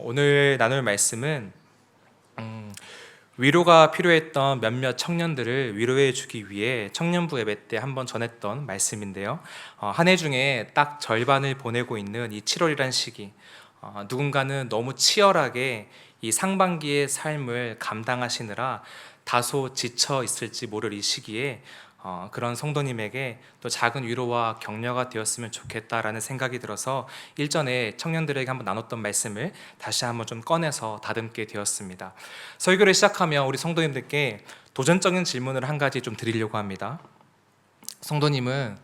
오늘 나눌 말씀은 위로가 필요했던 몇몇 청년들을 위로해 주기 위해 청년부 예배 때 한번 전했던 말씀인데요. 한 해 중에 딱 절반을 보내고 있는 이 7월이란 시기, 누군가는 너무 치열하게 이 상반기의 삶을 감당하시느라 다소 지쳐 있을지 모를 이 시기에 그런 성도님에게 또 작은 위로와 격려가 되었으면 좋겠다라는 생각이 들어서 일전에 청년들에게 한번 나눴던 말씀을 다시 한번 좀 꺼내서 다듬게 되었습니다. 설교를 시작하며 우리 성도님들께 도전적인 질문을 한 가지 좀 드리려고 합니다. 성도님은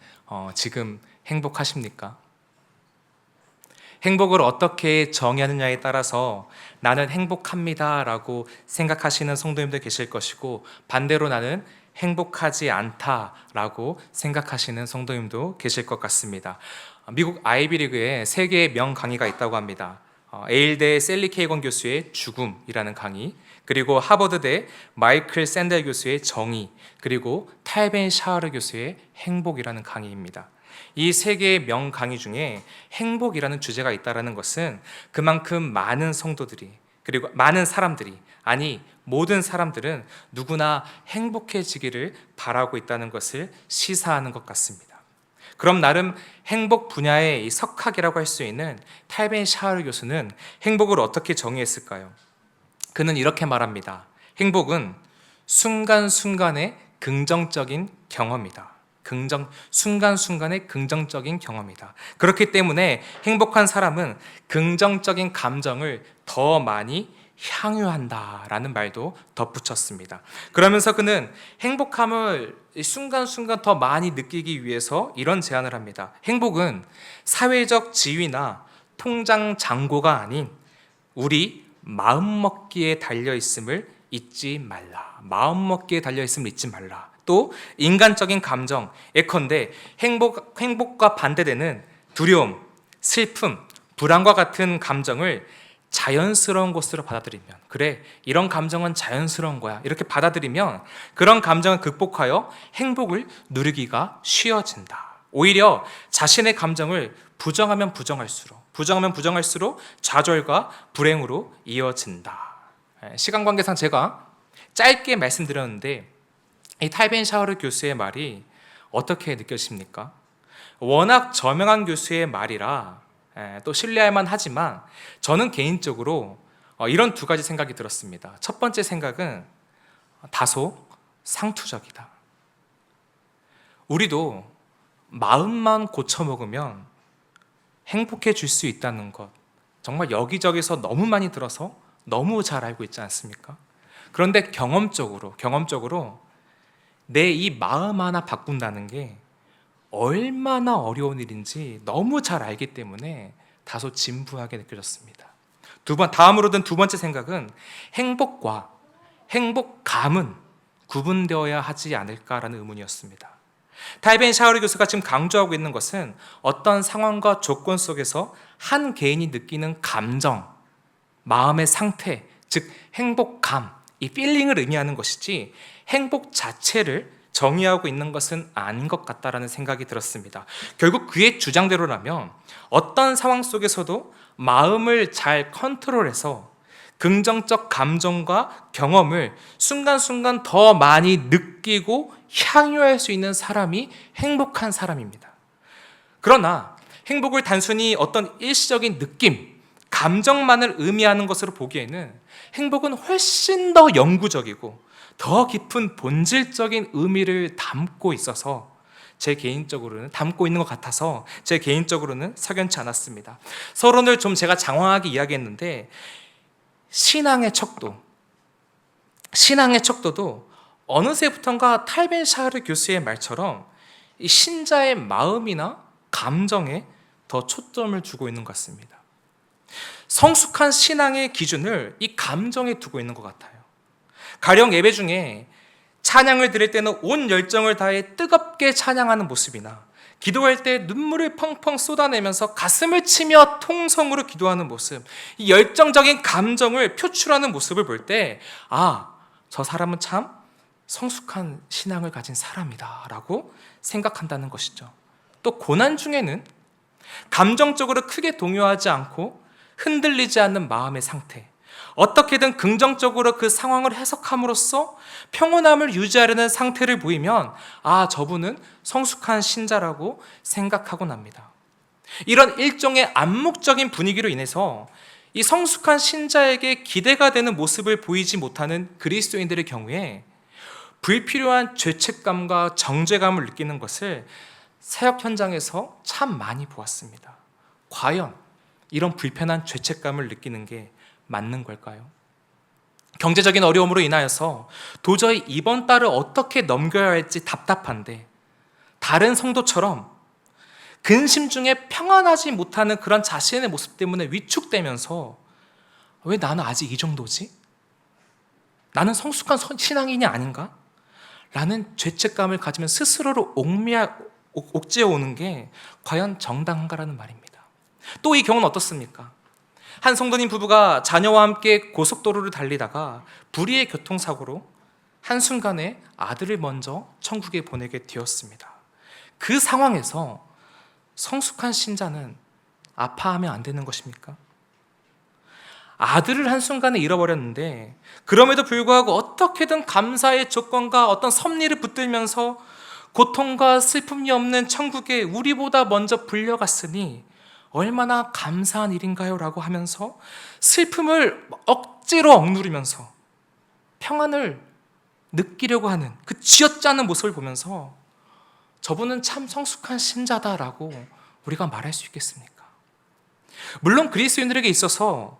지금 행복하십니까? 행복을 어떻게 정의하느냐에 따라서 나는 행복합니다 라고 생각하시는 성도님들 계실 것이고, 반대로 나는 행복하지 않다라고 생각하시는 성도님도 계실 것 같습니다. 미국 아이비리그에 세 개의 명 강의가 있다고 합니다. 에일대 셀리 케이건 교수의 죽음이라는 강의, 그리고 하버드대 마이클 샌델 교수의 정의, 그리고 탈벤 샤흐르 교수의 행복이라는 강의입니다. 이 세 개의 명 강의 중에 행복이라는 주제가 있다는 것은 그만큼 많은 성도들이, 그리고 많은 사람들이, 아니 모든 사람들은 누구나 행복해지기를 바라고 있다는 것을 시사하는 것 같습니다. 그럼 나름 행복 분야의 이 석학이라고 할 수 있는 탈벤 샤흐르 교수는 행복을 어떻게 정의했을까요? 그는 이렇게 말합니다. 행복은 순간순간의 긍정적인 경험이다. 순간순간의 긍정적인 경험이다. 그렇기 때문에 행복한 사람은 긍정적인 감정을 더 많이 향유한다라는 말도 덧붙였습니다. 그러면서 그는 행복함을 순간순간 더 많이 느끼기 위해서 이런 제안을 합니다. 행복은 사회적 지위나 통장 잔고가 아닌 우리 마음먹기에 달려있음을 잊지 말라. 마음먹기에 달려있음을 잊지 말라. 또 인간적인 감정, 예컨대 행복과 반대되는 두려움, 슬픔, 불안과 같은 감정을 자연스러운 것으로 받아들이면, 그래, 이런 감정은 자연스러운 거야, 이렇게 받아들이면 그런 감정을 극복하여 행복을 누리기가 쉬워진다. 오히려 자신의 감정을 부정하면 부정할수록 좌절과 불행으로 이어진다. 시간 관계상 제가 짧게 말씀드렸는데 이 탈벤 샤흐르 교수의 말이 어떻게 느껴집니까? 워낙 저명한 교수의 말이라 또 신뢰할 만하지만 저는 개인적으로 이런 두 가지 생각이 들었습니다. 첫 번째 생각은 다소 상투적이다. 우리도 마음만 고쳐먹으면 행복해질 수 있다는 것, 정말 여기저기서 너무 많이 들어서 너무 잘 알고 있지 않습니까? 그런데 경험적으로 내 이 마음 하나 바꾼다는 게 얼마나 어려운 일인지 너무 잘 알기 때문에 다소 진부하게 느껴졌습니다. 다음으로 든 두 번째 생각은 행복과 행복감은 구분되어야 하지 않을까라는 의문이었습니다. 탈벤 샤흐르 교수가 지금 강조하고 있는 것은 어떤 상황과 조건 속에서 한 개인이 느끼는 감정, 마음의 상태, 즉 행복감, 이 필링을 의미하는 것이지 행복 자체를 정의하고 있는 것은 아닌 것 같다라는 생각이 들었습니다. 결국 그의 주장대로라면 어떤 상황 속에서도 마음을 잘 컨트롤해서 긍정적 감정과 경험을 순간순간 더 많이 느끼고 향유할 수 있는 사람이 행복한 사람입니다. 그러나 행복을 단순히 어떤 일시적인 느낌, 감정만을 의미하는 것으로 보기에는 행복은 훨씬 더 영구적이고 더 깊은 본질적인 의미를 담고 있어서 담고 있는 것 같아서 제 개인적으로는 석연치 않았습니다. 서론을 좀 제가 장황하게 이야기했는데 신앙의 척도도 어느새부턴가 탈벤 샤흐르 교수의 말처럼 이 신자의 마음이나 감정에 더 초점을 두고 있는 것 같습니다. 성숙한 신앙의 기준을 이 감정에 두고 있는 것 같아요. 가령 예배 중에 찬양을 드릴 때는 온 열정을 다해 뜨겁게 찬양하는 모습이나 기도할 때 눈물을 펑펑 쏟아내면서 가슴을 치며 통성으로 기도하는 모습, 이 열정적인 감정을 표출하는 모습을 볼 때 저 사람은 참 성숙한 신앙을 가진 사람이다 라고 생각한다는 것이죠. 또 고난 중에는 감정적으로 크게 동요하지 않고 흔들리지 않는 마음의 상태, 어떻게든 긍정적으로 그 상황을 해석함으로써 평온함을 유지하려는 상태를 보이면 저분은 성숙한 신자라고 생각하곤 합니다. 이런 일종의 암묵적인 분위기로 인해서 이 성숙한 신자에게 기대가 되는 모습을 보이지 못하는 그리스도인들의 경우에 불필요한 죄책감과 정죄감을 느끼는 것을 사역 현장에서 참 많이 보았습니다. 과연 이런 불편한 죄책감을 느끼는 게 맞는 걸까요? 경제적인 어려움으로 인하여서 도저히 이번 달을 어떻게 넘겨야 할지 답답한데 다른 성도처럼 근심 중에 평안하지 못하는 그런 자신의 모습 때문에 위축되면서 왜 나는 아직 이 정도지? 나는 성숙한 신앙인이 아닌가? 라는 죄책감을 가지면 스스로를 옥죄어오는 게 과연 정당한가라는 말입니다. 또 이 경우는 어떻습니까? 한 성도님 부부가 자녀와 함께 고속도로를 달리다가 불의의 교통사고로 한순간에 아들을 먼저 천국에 보내게 되었습니다. 그 상황에서 성숙한 신자는 아파하면 안 되는 것입니까? 아들을 한순간에 잃어버렸는데 그럼에도 불구하고 어떻게든 감사의 조건과 어떤 섭리를 붙들면서 고통과 슬픔이 없는 천국에 우리보다 먼저 불려갔으니 얼마나 감사한 일인가요? 라고 하면서 슬픔을 억지로 억누르면서 평안을 느끼려고 하는 그 쥐어짜는 모습을 보면서 저분은 참 성숙한 신자다라고 우리가 말할 수 있겠습니까? 물론 그리스도인들에게 있어서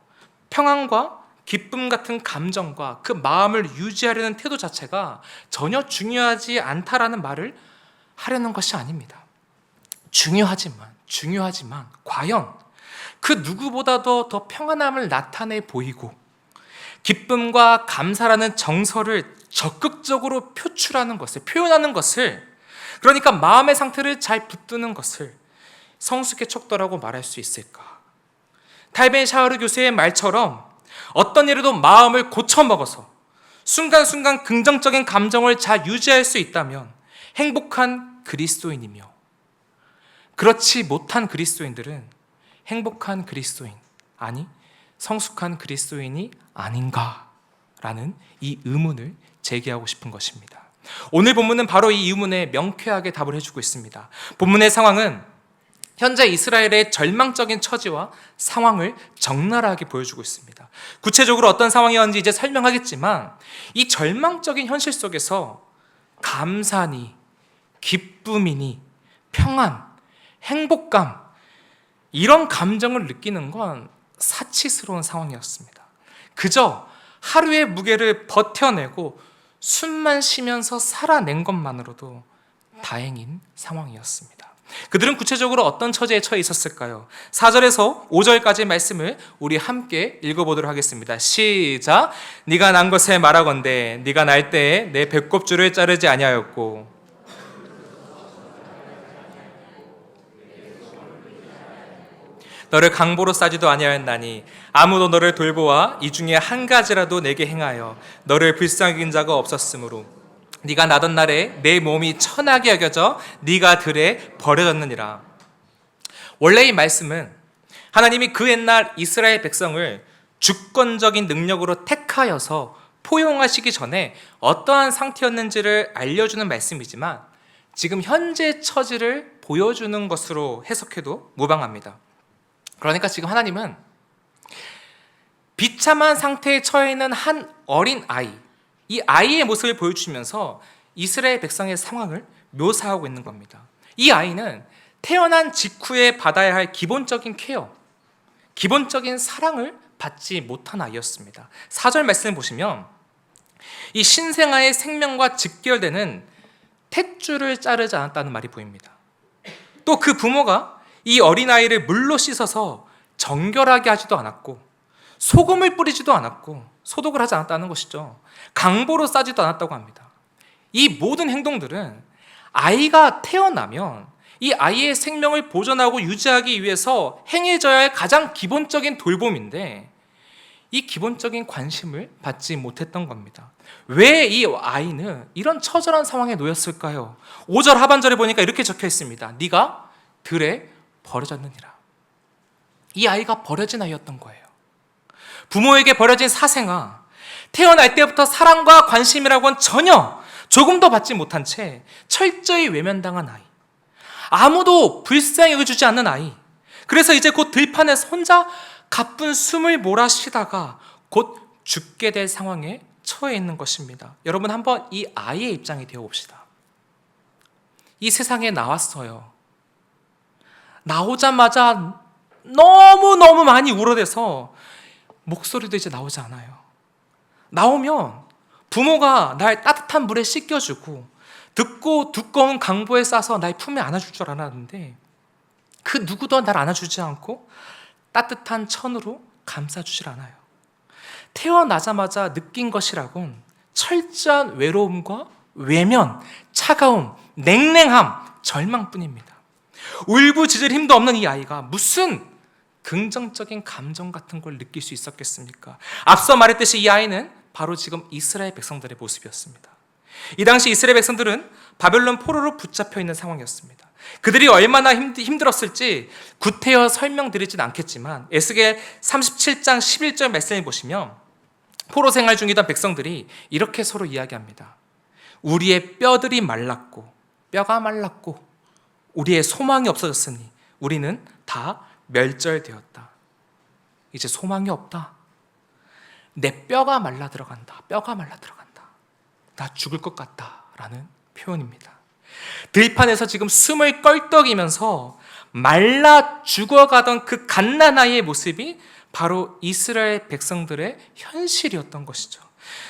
평안과 기쁨 같은 감정과 그 마음을 유지하려는 태도 자체가 전혀 중요하지 않다라는 말을 하려는 것이 아닙니다. 중요하지만 과연 그 누구보다도 더 평안함을 나타내 보이고 기쁨과 감사라는 정서를 적극적으로 표출하는 것을, 표현하는 것을, 그러니까 마음의 상태를 잘 붙드는 것을 성숙의 척도라고 말할 수 있을까? 탈벤 샤흐르 교수의 말처럼 어떤 일에도 마음을 고쳐먹어서 순간순간 긍정적인 감정을 잘 유지할 수 있다면 행복한 그리스도인이며, 그렇지 못한 그리스도인들은 행복한 그리스도인, 아니 성숙한 그리스도인이 아닌가라는 이 의문을 제기하고 싶은 것입니다. 오늘 본문은 바로 이 의문에 명쾌하게 답을 해주고 있습니다. 본문의 상황은 현재 이스라엘의 절망적인 처지와 상황을 적나라하게 보여주고 있습니다. 구체적으로 어떤 상황이었는지 이제 설명하겠지만 이 절망적인 현실 속에서 감사니, 기쁨이니, 평안, 행복감, 이런 감정을 느끼는 건 사치스러운 상황이었습니다. 그저 하루의 무게를 버텨내고 숨만 쉬면서 살아낸 것만으로도 다행인 상황이었습니다. 그들은 구체적으로 어떤 처지에 처해 있었을까요? 4절에서 5절까지의 말씀을 우리 함께 읽어보도록 하겠습니다. 시작. 네가 난 것에 말하건대 네가 날 때에 내 배꼽줄을 자르지 아니하였고 너를 강보로 싸지도 아니하였나니 아무도 너를 돌보아 이 중에 한 가지라도 내게 행하여 너를 불쌍히 여긴 자가 없었으므로 네가 나던 날에 내 몸이 천하게 여겨져 네가 들에 버려졌느니라. 원래 이 말씀은 하나님이 그 옛날 이스라엘 백성을 주권적인 능력으로 택하여서 포용하시기 전에 어떠한 상태였는지를 알려주는 말씀이지만 지금 현재 처지를 보여주는 것으로 해석해도 무방합니다. 그러니까 지금 하나님은 비참한 상태에 처해 있는 한 어린 아이, 이 아이의 모습을 보여주시면서 이스라엘 백성의 상황을 묘사하고 있는 겁니다. 이 아이는 태어난 직후에 받아야 할 기본적인 케어, 기본적인 사랑을 받지 못한 아이였습니다. 4절 말씀을 보시면 이 신생아의 생명과 직결되는 탯줄을 자르지 않았다는 말이 보입니다. 또 그 부모가 이 어린아이를 물로 씻어서 정결하게 하지도 않았고 소금을 뿌리지도 않았고 소독을 하지 않았다는 것이죠. 강보로 싸지도 않았다고 합니다. 이 모든 행동들은 아이가 태어나면 이 아이의 생명을 보존하고 유지하기 위해서 행해져야 할 가장 기본적인 돌봄인데 이 기본적인 관심을 받지 못했던 겁니다. 왜 이 아이는 이런 처절한 상황에 놓였을까요? 5절 하반절에 보니까 이렇게 적혀 있습니다. 네가 들에 버려졌느니라. 이 아이가 버려진 아이였던 거예요. 부모에게 버려진 사생아, 태어날 때부터 사랑과 관심이라고는 전혀 조금도 받지 못한 채 철저히 외면당한 아이, 아무도 불쌍히 여겨주지 않는 아이, 그래서 이제 곧 들판에서 혼자 가쁜 숨을 몰아쉬다가 곧 죽게 될 상황에 처해 있는 것입니다. 여러분, 한번 이 아이의 입장이 되어 봅시다. 이 세상에 나왔어요. 나오자마자 너무너무 많이 울어대서 목소리도 이제 나오지 않아요. 나오면 부모가 날 따뜻한 물에 씻겨주고 듣고 두꺼운 강보에 싸서 날 품에 안아줄 줄 알았는데 그 누구도 날 안아주지 않고 따뜻한 천으로 감싸주질 않아요. 태어나자마자 느낀 것이라곤 철저한 외로움과 외면, 차가움, 냉랭함, 절망뿐입니다. 울부짖을 힘도 없는 이 아이가 무슨 긍정적인 감정 같은 걸 느낄 수 있었겠습니까? 앞서 말했듯이 이 아이는 바로 지금 이스라엘 백성들의 모습이었습니다. 이 당시 이스라엘 백성들은 바벨론 포로로 붙잡혀 있는 상황이었습니다. 그들이 얼마나 힘들었을지 구태여 설명드리진 않겠지만 에스겔 37장 11절 말씀을 보시면 포로 생활 중이던 백성들이 이렇게 서로 이야기합니다. 우리의 뼈들이 말랐고 뼈가 말랐고 우리의 소망이 없어졌으니 우리는 다 멸절되었다. 이제 소망이 없다. 내 뼈가 말라 들어간다. 뼈가 말라 들어간다. 나 죽을 것 같다. 라는 표현입니다. 들판에서 지금 숨을 껄떡이면서 말라 죽어가던 그 갓난아이의 모습이 바로 이스라엘 백성들의 현실이었던 것이죠.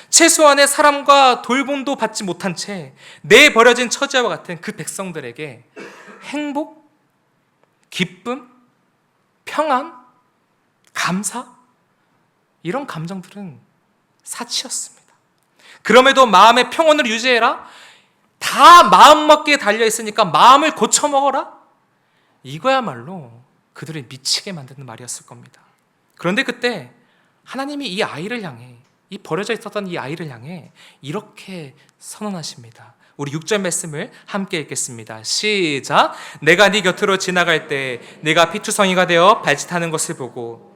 최소한의 사람과 돌봄도 받지 못한 채 내버려진 처지와 같은 그 백성들에게 행복, 기쁨, 평안, 감사, 이런 감정들은 사치였습니다. 그럼에도 마음의 평온을 유지해라? 다 마음먹기에 달려있으니까 마음을 고쳐먹어라? 이거야말로 그들을 미치게 만드는 말이었을 겁니다. 그런데 그때 하나님이 이 아이를 향해, 이 버려져 있었던 이 아이를 향해 이렇게 선언하십니다. 우리 6절 말씀을 함께 읽겠습니다. 시작. 내가 네 곁으로 지나갈 때 네가 피투성이가 되어 발짓하는 것을 보고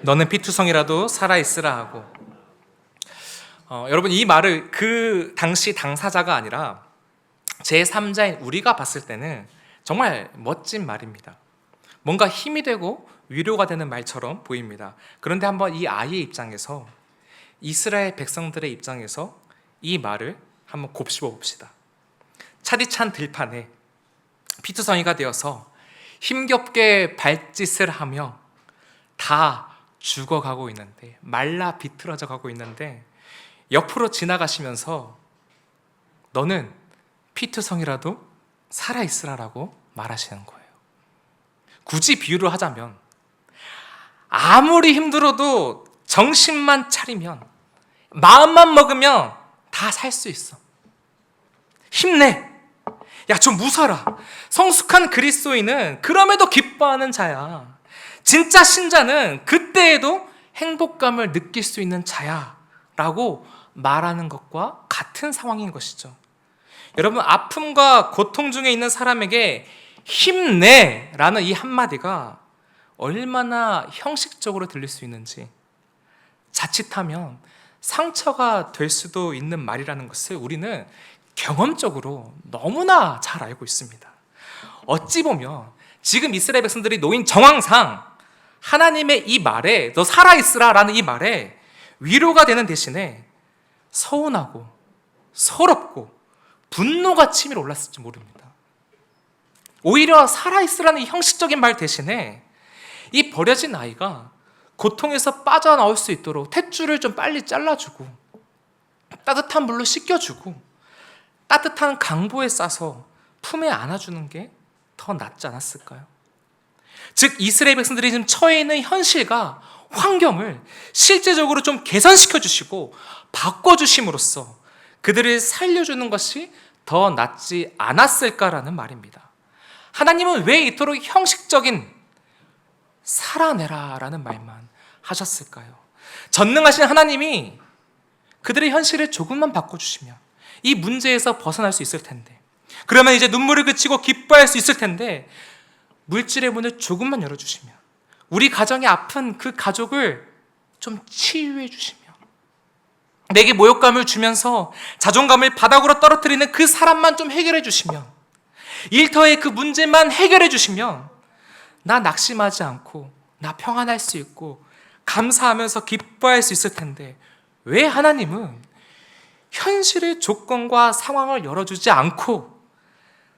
너는 피투성이라도 살아있으라 하고, 여러분, 이 말을 그 당시 당사자가 아니라 제3자인 우리가 봤을 때는 정말 멋진 말입니다. 뭔가 힘이 되고 위로가 되는 말처럼 보입니다. 그런데 한번 이 아이의 입장에서, 이스라엘 백성들의 입장에서 이 말을 한번 곱씹어 봅시다. 차디찬 들판에 피투성이가 되어서 힘겹게 발짓을 하며 다 죽어가고 있는데, 말라 비틀어져 가고 있는데 옆으로 지나가시면서 너는 피투성이라도 살아있으라라고 말하시는 거예요. 굳이 비유를 하자면 아무리 힘들어도 정신만 차리면, 마음만 먹으면 다 살 수 있어. 힘내. 야, 좀 웃어라. 성숙한 그리스도인은 그럼에도 기뻐하는 자야. 진짜 신자는 그때에도 행복감을 느낄 수 있는 자야 라고 말하는 것과 같은 상황인 것이죠. 여러분, 아픔과 고통 중에 있는 사람에게 힘내라는 이 한마디가 얼마나 형식적으로 들릴 수 있는지, 자칫하면 상처가 될 수도 있는 말이라는 것을 우리는 경험적으로 너무나 잘 알고 있습니다. 어찌 보면 지금 이스라엘 백성들이 놓인 정황상 하나님의 이 말에, 너 살아있으라 라는 이 말에 위로가 되는 대신에 서운하고 서럽고 분노가 치밀어 올랐을지 모릅니다. 오히려 살아있으라는 이 형식적인 말 대신에 이 버려진 아이가 고통에서 빠져나올 수 있도록 탯줄을 좀 빨리 잘라주고 따뜻한 물로 씻겨주고 따뜻한 강보에 싸서 품에 안아주는 게 더 낫지 않았을까요? 즉, 이스라엘 백성들이 지금 처해 있는 현실과 환경을 실제적으로 좀 개선시켜 주시고 바꿔주심으로써 그들을 살려주는 것이 더 낫지 않았을까라는 말입니다. 하나님은 왜 이토록 형식적인 살아내라 라는 말만 하셨을까요? 전능하신 하나님이 그들의 현실을 조금만 바꿔주시면 이 문제에서 벗어날 수 있을 텐데, 그러면 이제 눈물을 그치고 기뻐할 수 있을 텐데, 물질의 문을 조금만 열어주시면, 우리 가정이 아픈 그 가족을 좀 치유해 주시면, 내게 모욕감을 주면서 자존감을 바닥으로 떨어뜨리는 그 사람만 좀 해결해 주시면, 일터의 그 문제만 해결해 주시면 나 낙심하지 않고 나 평안할 수 있고 감사하면서 기뻐할 수 있을 텐데, 왜 하나님은 현실의 조건과 상황을 열어주지 않고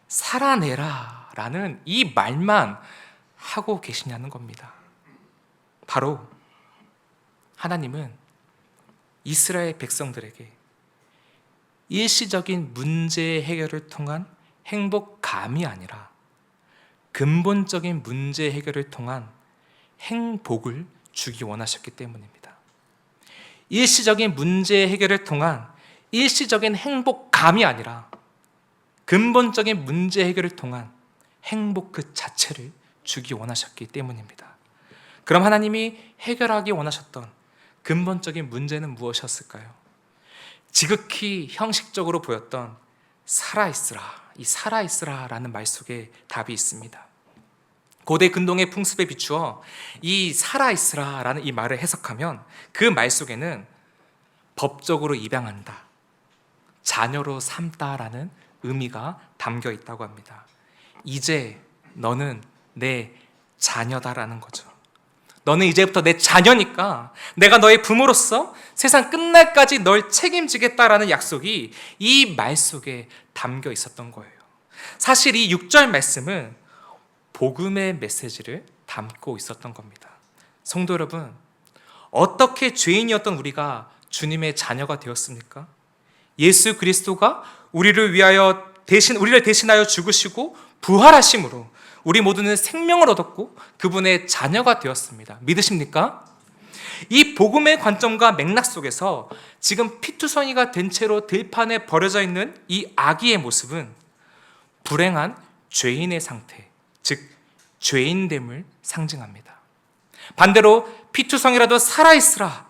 살아내라 라는 이 말만 하고 계시냐는 겁니다. 바로 하나님은 이스라엘 백성들에게 일시적인 문제 해결을 통한 행복감이 아니라 근본적인 문제 해결을 통한 행복을 주기 원하셨기 때문입니다. 일시적인 문제 해결을 통한 일시적인 행복감이 아니라 근본적인 문제 해결을 통한 행복 그 자체를 주기 원하셨기 때문입니다. 그럼 하나님이 해결하기 원하셨던 근본적인 문제는 무엇이었을까요? 지극히 형식적으로 보였던 살아있으라, 이 살아있으라 라는 말 속에 답이 있습니다. 고대 근동의 풍습에 비추어 이 살아있으라 라는 이 말을 해석하면 그 말 속에는 법적으로 입양한다, 자녀로 삼다라는 의미가 담겨 있다고 합니다. 이제 너는 내 자녀다라는 거죠. 너는 이제부터 내 자녀니까 내가 너의 부모로서 세상 끝날까지 널 책임지겠다라는 약속이 이 말 속에 담겨 있었던 거예요. 사실 이 6절 말씀은 복음의 메시지를 담고 있었던 겁니다. 성도 여러분, 어떻게 죄인이었던 우리가 주님의 자녀가 되었습니까? 예수 그리스도가 우리를 대신하여 죽으시고 부활하심으로 우리 모두는 생명을 얻었고 그분의 자녀가 되었습니다. 믿으십니까? 이 복음의 관점과 맥락 속에서 지금 피투성이가 된 채로 들판에 버려져 있는 이 아기의 모습은 불행한 죄인의 상태, 즉 죄인됨을 상징합니다. 반대로 피투성이라도 살아있으라,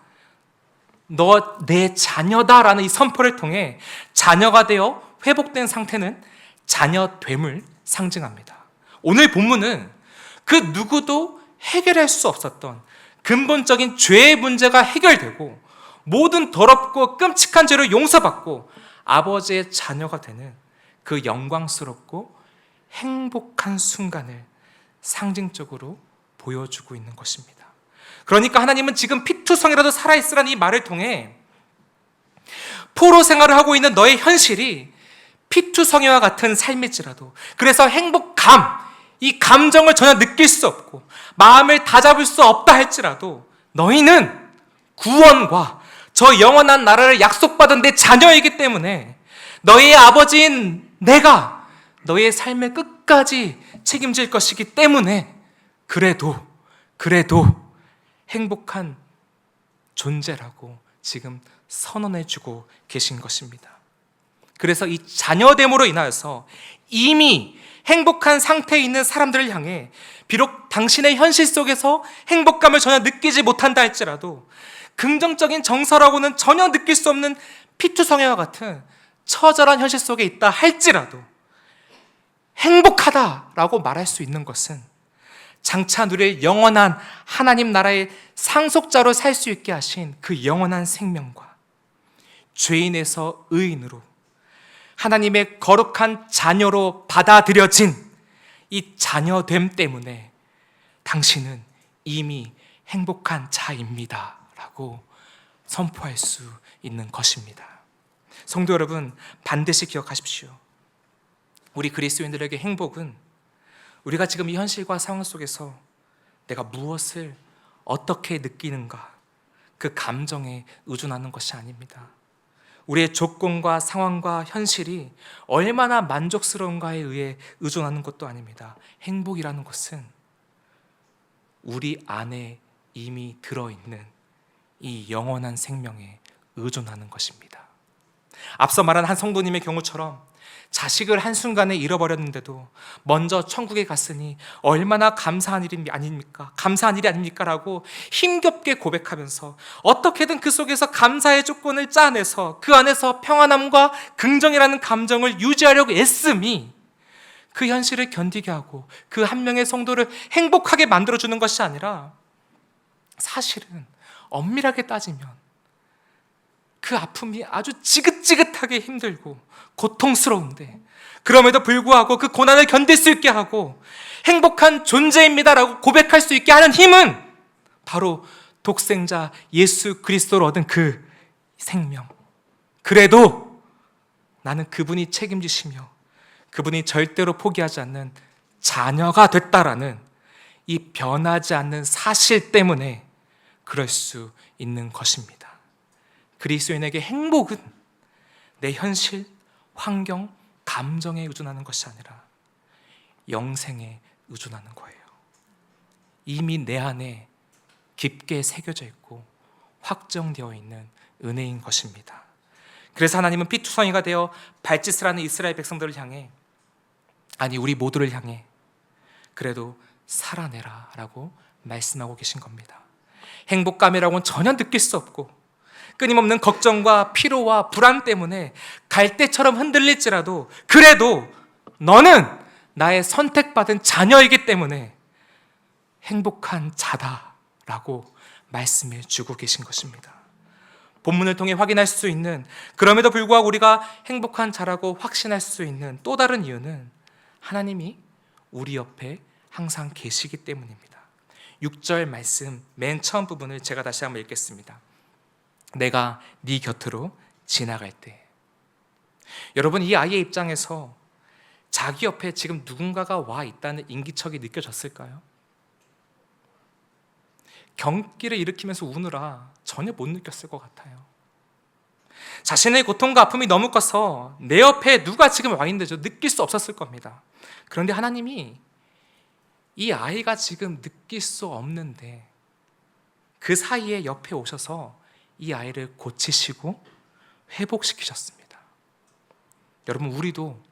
너 내 자녀다라는 이 선포를 통해 자녀가 되어 회복된 상태는 자녀됨을 상징합니다. 오늘 본문은 그 누구도 해결할 수 없었던 근본적인 죄의 문제가 해결되고 모든 더럽고 끔찍한 죄를 용서받고 아버지의 자녀가 되는 그 영광스럽고 행복한 순간을 상징적으로 보여주고 있는 것입니다. 그러니까 하나님은 지금 피투성이라도 살아있으라는 이 말을 통해 포로 생활을 하고 있는 너의 현실이 피투성이와 같은 삶일지라도, 그래서 행복감, 이 감정을 전혀 느낄 수 없고 마음을 다잡을 수 없다 할지라도 너희는 구원과 저 영원한 나라를 약속받은 내 자녀이기 때문에 너희의 아버지인 내가 너희의 삶의 끝까지 책임질 것이기 때문에 그래도 행복한 존재라고 지금 선언해주고 계신 것입니다. 그래서 이 자녀됨으로 인하여서 이미 행복한 상태에 있는 사람들을 향해 비록 당신의 현실 속에서 행복감을 전혀 느끼지 못한다 할지라도 긍정적인 정서라고는 전혀 느낄 수 없는 피투성이와 같은 처절한 현실 속에 있다 할지라도 행복하다라고 말할 수 있는 것은 장차 누릴 영원한 하나님 나라의 상속자로 살 수 있게 하신 그 영원한 생명과 죄인에서 의인으로 하나님의 거룩한 자녀로 받아들여진 이 자녀됨 때문에 당신은 이미 행복한 자입니다 라고 선포할 수 있는 것입니다. 성도 여러분, 반드시 기억하십시오. 우리 그리스도인들에게 행복은 우리가 지금 이 현실과 상황 속에서 내가 무엇을 어떻게 느끼는가, 그 감정에 의존하는 것이 아닙니다. 우리의 조건과 상황과 현실이 얼마나 만족스러운가에 의해 의존하는 것도 아닙니다. 행복이라는 것은 우리 안에 이미 들어있는 이 영원한 생명에 의존하는 것입니다. 앞서 말한 한 성도님의 경우처럼 자식을 한순간에 잃어버렸는데도 먼저 천국에 갔으니 얼마나 감사한 일이 아닙니까? 감사한 일이 아닙니까? 라고 힘겹게 고백하면서 어떻게든 그 속에서 감사의 조건을 짜내서 그 안에서 평안함과 긍정이라는 감정을 유지하려고 애씀이 그 현실을 견디게 하고 그 한 명의 성도를 행복하게 만들어주는 것이 아니라 사실은 엄밀하게 따지면 그 아픔이 아주 지긋지긋하게 힘들고 고통스러운데 그럼에도 불구하고 그 고난을 견딜 수 있게 하고 행복한 존재입니다라고 고백할 수 있게 하는 힘은 바로 독생자 예수 그리스도로 얻은 그 생명. 그래도 나는 그분이 책임지시며 그분이 절대로 포기하지 않는 자녀가 됐다라는 이 변하지 않는 사실 때문에 그럴 수 있는 것입니다. 그리스도인에게 행복은 내 현실, 환경, 감정에 의존하는 것이 아니라 영생에 의존하는 거예요. 이미 내 안에 깊게 새겨져 있고 확정되어 있는 은혜인 것입니다. 그래서 하나님은 피투성이가 되어 발짓을 하는 이스라엘 백성들을 향해, 아니 우리 모두를 향해 그래도 살아내라 라고 말씀하고 계신 겁니다. 행복감이라고는 전혀 느낄 수 없고 끊임없는 걱정과 피로와 불안 때문에 갈대처럼 흔들릴지라도 그래도 너는 나의 선택받은 자녀이기 때문에 행복한 자다라고 말씀해 주고 계신 것입니다. 본문을 통해 확인할 수 있는, 그럼에도 불구하고 우리가 행복한 자라고 확신할 수 있는 또 다른 이유는 하나님이 우리 옆에 항상 계시기 때문입니다. 6절 말씀 맨 처음 부분을 제가 다시 한번 읽겠습니다. 내가 네 곁으로 지나갈 때. 여러분, 이 아이의 입장에서 자기 옆에 지금 누군가가 와 있다는 인기척이 느껴졌을까요? 경기를 일으키면서 우느라 전혀 못 느꼈을 것 같아요. 자신의 고통과 아픔이 너무 커서 내 옆에 누가 지금 와 있는지 느낄 수 없었을 겁니다. 그런데 하나님이 이 아이가 지금 느낄 수 없는데 그 사이에 옆에 오셔서 이 아이를 고치시고 회복시키셨습니다. 여러분, 우리도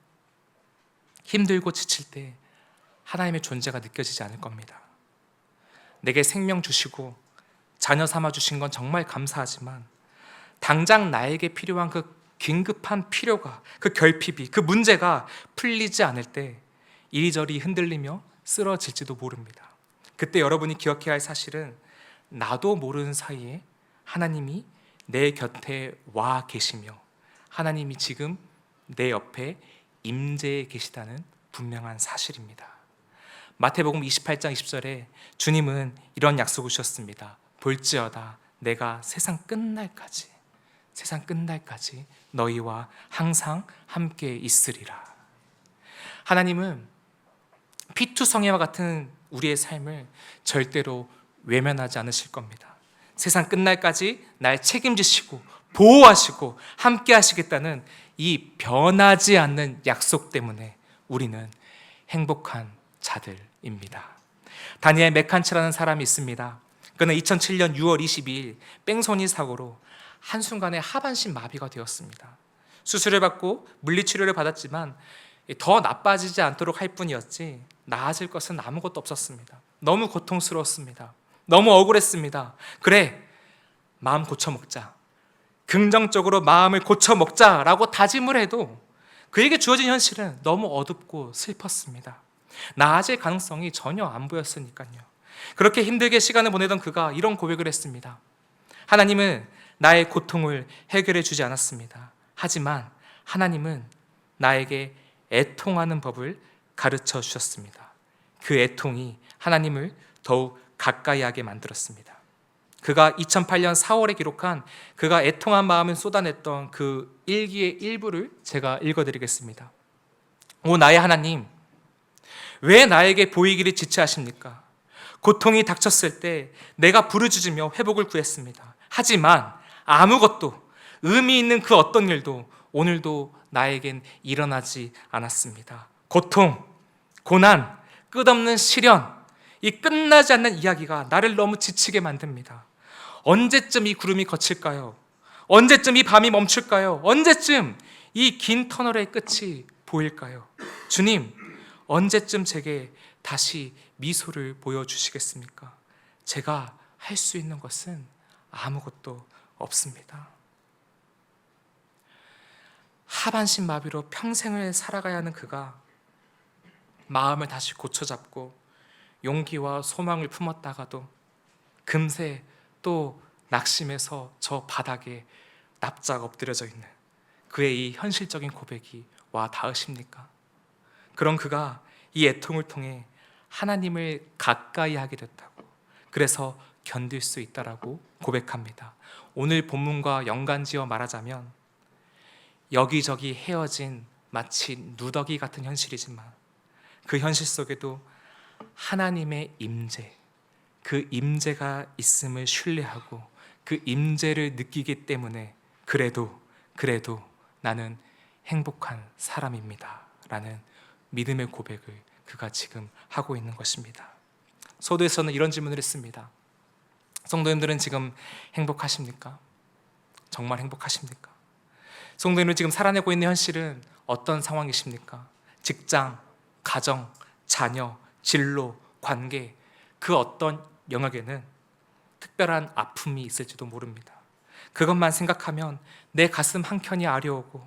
힘들고 지칠 때 하나님의 존재가 느껴지지 않을 겁니다. 내게 생명 주시고 자녀 삼아 주신 건 정말 감사하지만 당장 나에게 필요한 그 긴급한 필요가, 그 결핍이, 그 문제가 풀리지 않을 때 이리저리 흔들리며 쓰러질지도 모릅니다. 그때 여러분이 기억해야 할 사실은 나도 모르는 사이에 하나님이 내 곁에 와 계시며 하나님이 지금 내 옆에 임재해 계시다는 분명한 사실입니다. 마태복음 28장 20절에 주님은 이런 약속을 주셨습니다. 볼지어다 내가 세상 끝날까지 너희와 항상 함께 있으리라. 하나님은 피투성이와 같은 우리의 삶을 절대로 외면하지 않으실 겁니다. 세상 끝날까지 날 책임지시고 보호하시고 함께 하시겠다는 이 변하지 않는 약속 때문에 우리는 행복한 자들입니다. 다니엘 메칸츠라는 사람이 있습니다. 그는 2007년 6월 22일 뺑소니 사고로 한순간에 하반신 마비가 되었습니다. 수술을 받고 물리치료를 받았지만 더 나빠지지 않도록 할 뿐이었지 나아질 것은 아무것도 없었습니다. 너무 고통스러웠습니다. 너무 억울했습니다. 그래, 마음 고쳐먹자, 긍정적으로 마음을 고쳐먹자라고 다짐을 해도 그에게 주어진 현실은 너무 어둡고 슬펐습니다. 나아질 가능성이 전혀 안 보였으니까요. 그렇게 힘들게 시간을 보내던 그가 이런 고백을 했습니다. 하나님은 나의 고통을 해결해 주지 않았습니다. 하지만 하나님은 나에게 애통하는 법을 가르쳐 주셨습니다. 그 애통이 하나님을 더욱 가까이 하게 만들었습니다. 그가 2008년 4월에 기록한 그가 애통한 마음을 쏟아냈던 그 일기의 일부를 제가 읽어드리겠습니다. 오 나의 하나님, 왜 나에게 보이기를 지체하십니까? 고통이 닥쳤을 때 내가 부르짖으며 회복을 구했습니다. 하지만 아무것도, 의미 있는 그 어떤 일도 오늘도 나에겐 일어나지 않았습니다. 고통, 고난, 끝없는 시련, 이 끝나지 않는 이야기가 나를 너무 지치게 만듭니다. 언제쯤 이 구름이 거칠까요? 언제쯤 이 밤이 멈출까요? 언제쯤 이 긴 터널의 끝이 보일까요? 주님, 언제쯤 제게 다시 미소를 보여주시겠습니까? 제가 할 수 있는 것은 아무것도 없습니다. 하반신 마비로 평생을 살아가야 하는 그가 마음을 다시 고쳐잡고 용기와 소망을 품었다가도 금세 또 낙심해서 저 바닥에 납작 엎드려져 있는 그의 이 현실적인 고백이 와 닿으십니까? 그런 그가 이 애통을 통해 하나님을 가까이 하게 됐다고, 그래서 견딜 수 있다라고 고백합니다. 오늘 본문과 연관지어 말하자면 여기저기 헤어진 마치 누더기 같은 현실이지만 그 현실 속에도 하나님의 임재, 그 임재가 있음을 신뢰하고 그 임재를 느끼기 때문에 그래도 나는 행복한 사람입니다 라는 믿음의 고백을 그가 지금 하고 있는 것입니다. 소도에서는 이런 질문을 했습니다. 성도님들은 지금 행복하십니까? 정말 행복하십니까? 성도님들 지금 살아내고 있는 현실은 어떤 상황이십니까? 직장, 가정, 자녀, 진로, 관계, 그 어떤 영역에는 특별한 아픔이 있을지도 모릅니다. 그것만 생각하면 내 가슴 한켠이 아려오고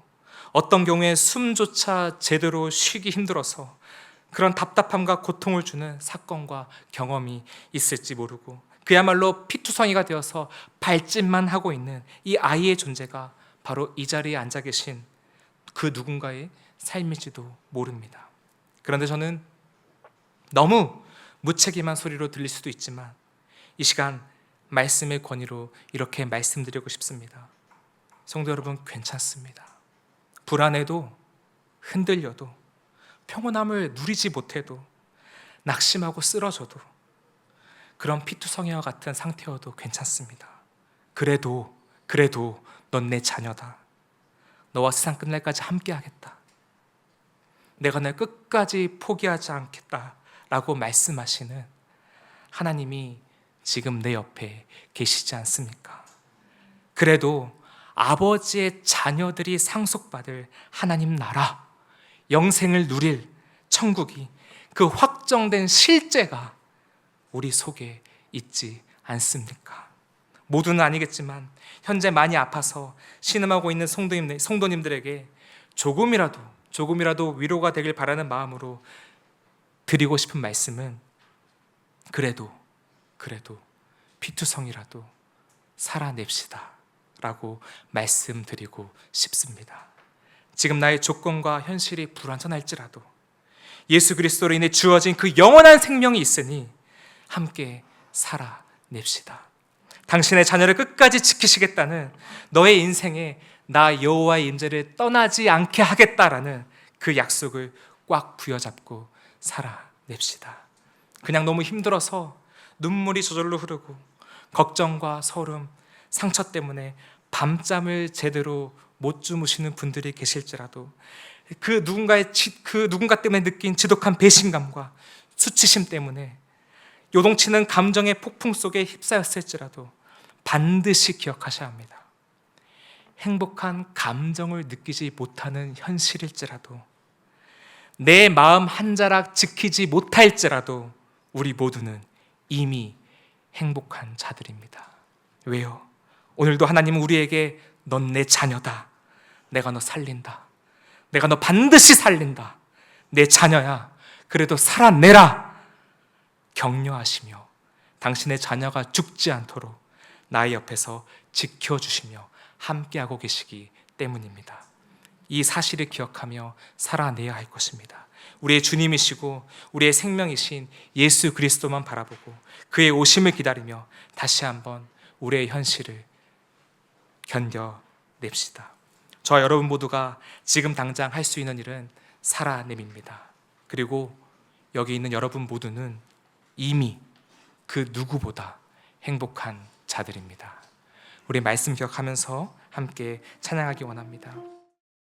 어떤 경우에 숨조차 제대로 쉬기 힘들어서 그런 답답함과 고통을 주는 사건과 경험이 있을지 모르고 그야말로 피투성이가 되어서 발짓만 하고 있는 이 아이의 존재가 바로 이 자리에 앉아 계신 그 누군가의 삶일지도 모릅니다. 그런데 저는 너무 무책임한 소리로 들릴 수도 있지만 이 시간 말씀의 권위로 이렇게 말씀드리고 싶습니다. 성도 여러분, 괜찮습니다. 불안해도, 흔들려도, 평온함을 누리지 못해도, 낙심하고 쓰러져도, 그런 피투성이와 같은 상태여도 괜찮습니다. 그래도 넌 내 자녀다. 너와 세상 끝날까지 함께 하겠다. 내가 널 끝까지 포기하지 않겠다 라고 말씀하시는 하나님이 지금 내 옆에 계시지 않습니까? 그래도 아버지의 자녀들이 상속받을 하나님 나라, 영생을 누릴 천국이, 그 확정된 실제가 우리 속에 있지 않습니까? 모두는 아니겠지만 현재 많이 아파서 신음하고 있는 성도님들에게 조금이라도 위로가 되길 바라는 마음으로 드리고 싶은 말씀은 그래도 피투성이라도 살아냅시다 라고 말씀드리고 싶습니다. 지금 나의 조건과 현실이 불완전할지라도 예수 그리스도로 인해 주어진 그 영원한 생명이 있으니 함께 살아냅시다. 당신의 자녀를 끝까지 지키시겠다는 너의 인생에 나 여호와의 임재를 떠나지 않게 하겠다라는 그 약속을 꽉 부여잡고 살아냅시다. 그냥 너무 힘들어서 눈물이 저절로 흐르고 걱정과 소름, 상처 때문에 밤잠을 제대로 못 주무시는 분들이 계실지라도 그 누군가 때문에 느낀 지독한 배신감과 수치심 때문에 요동치는 감정의 폭풍 속에 휩싸였을지라도 반드시 기억하셔야 합니다. 행복한 감정을 느끼지 못하는 현실일지라도 내 마음 한 자락 지키지 못할지라도 우리 모두는 이미 행복한 자들입니다. 왜요? 오늘도 하나님은 우리에게 넌 내 자녀다. 내가 너 살린다. 내가 너 반드시 살린다. 내 자녀야. 그래도 살아내라. 격려하시며 당신의 자녀가 죽지 않도록 나의 옆에서 지켜주시며 함께하고 계시기 때문입니다. 이 사실을 기억하며 살아내야 할 것입니다. 우리의 주님이시고 우리의 생명이신 예수 그리스도만 바라보고 그의 오심을 기다리며 다시 한번 우리의 현실을 견뎌냅시다. 저와 여러분 모두가 지금 당장 할 수 있는 일은 살아냄입니다. 그리고 여기 있는 여러분 모두는 이미 그 누구보다 행복한 자들입니다. 우리 말씀 기억하면서 함께 찬양하기 원합니다.